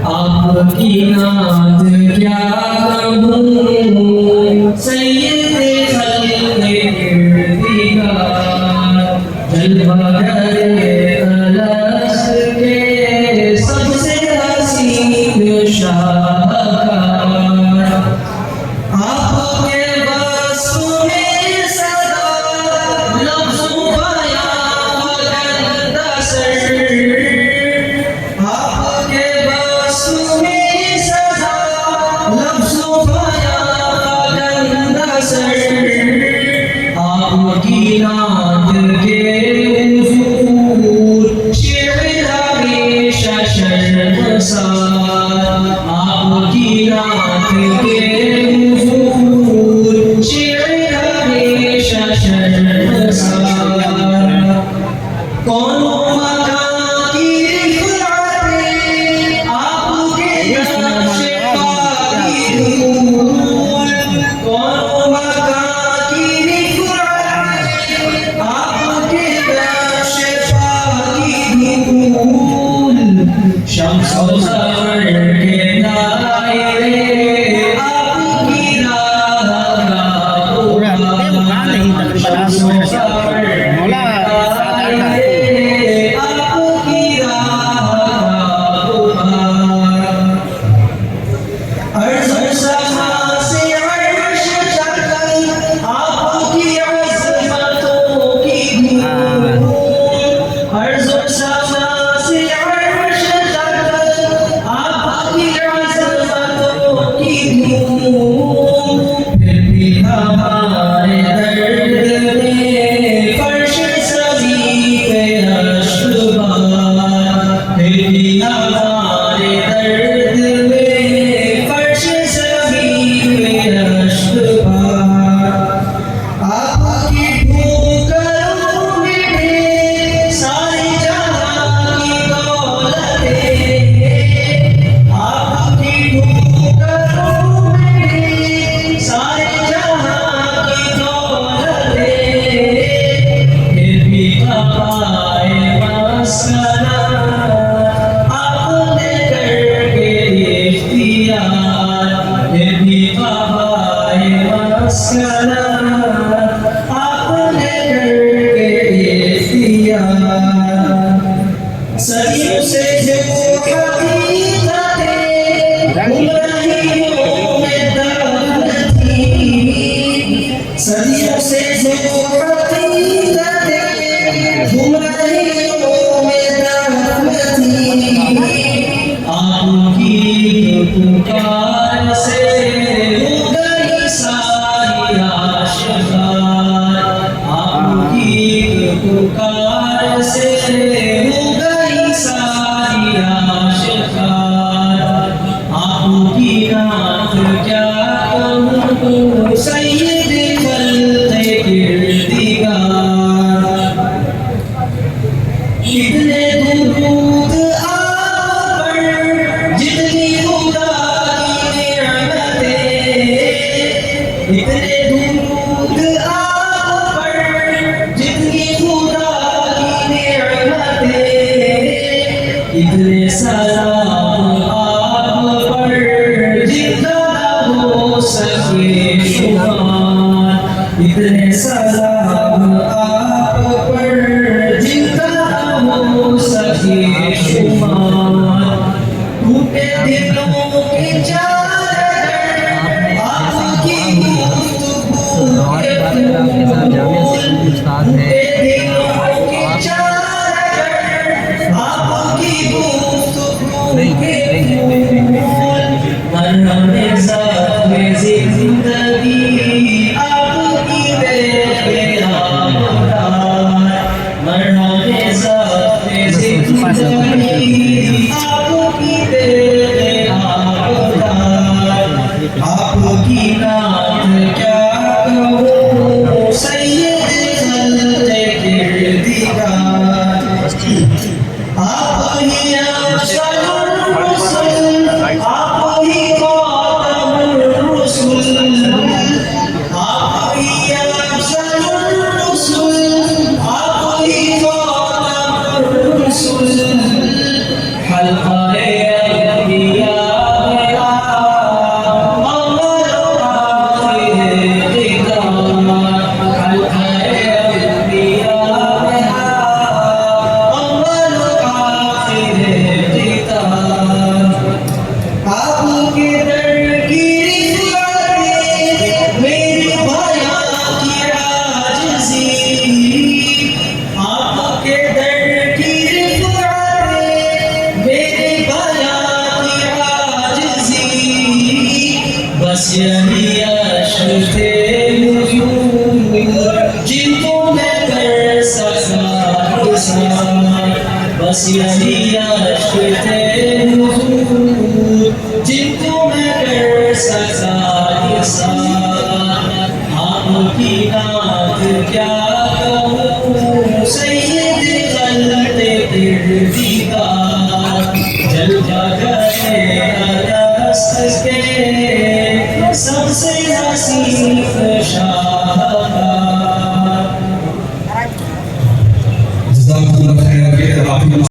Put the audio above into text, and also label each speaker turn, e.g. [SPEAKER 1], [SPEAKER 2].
[SPEAKER 1] आपकी नात क्या कहूँ सैयदे खल्क़े किरदिगार जलवागरे अलस के सबसे हसीन शाहकार आपके बस में सदा लफ्ज़ों बयां फकंदा सर आपके बस में सदा लफ्ज़ों बयां फकंदा सर आपकी नात के हुज़ूर शेर हमेशा शर्मसार आपकी नात के कौन मकां की रिफ़अतें आपके नक्श पाकी धूल कौन मकां की रिफ़अतें आपके नक्श पाकी धूल शम्स और क़मर के दायरे आपकी राह का शम्स और क़मर सदियों से जो हकीकतें गुमराहियों में दफन थी सदियों से जो हकीकतें गुमराहियों में दफन थी आपकी पुकार से हो गई सारी आशिक़ार आपकी पुकार से आपकी नात क्या कहूँ सैयदे खल्क़े किरदिगार कितने दुरूद आप पर जितनी खुदा की नेमतें इतने दुरूद आप पर जितनी खुदा की नेमतें इतने सलाम आप पर जितना हो सके शुमार इतने सलाम आप पर जितना हो सके शुमार टूटे दिलों के चादर आपकी गुफ्तगू के फूल टूटे दिलों के चादर आपकी गुफ्तगू के मरहम ज़ात में ज़िंदगी आपकी
[SPEAKER 2] बस यही आशिक़े हुज़ूर जिनको मैं कर सका हिसाब। आपकी नात क्या कहूँ सैयद खल्क़ किरदिगार, जलवा गए अलस्त के सबसे हसीन शाह।